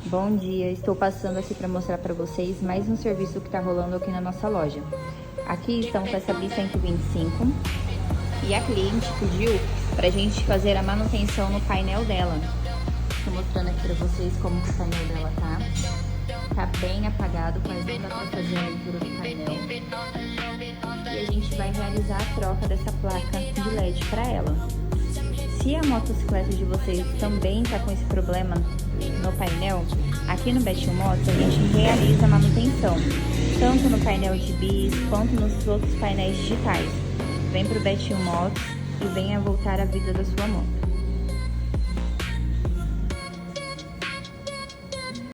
Bom dia, estou passando aqui para mostrar para vocês mais um serviço que está rolando aqui na nossa loja. Aqui estamos com essa Bi 125 e a cliente pediu para a gente fazer a manutenção no painel dela. Estou mostrando aqui para vocês como que o painel dela tá bem apagado, mas não dá para fazer a leitura do painel. E a gente vai realizar a troca dessa placa de LED para ela. Se a motocicleta de vocês também está com esse problema no painel, aqui no Betinho Motos a gente realiza a manutenção, tanto no painel de bis quanto nos outros painéis digitais. Vem pro Betinho Motos e venha voltar à vida da sua moto.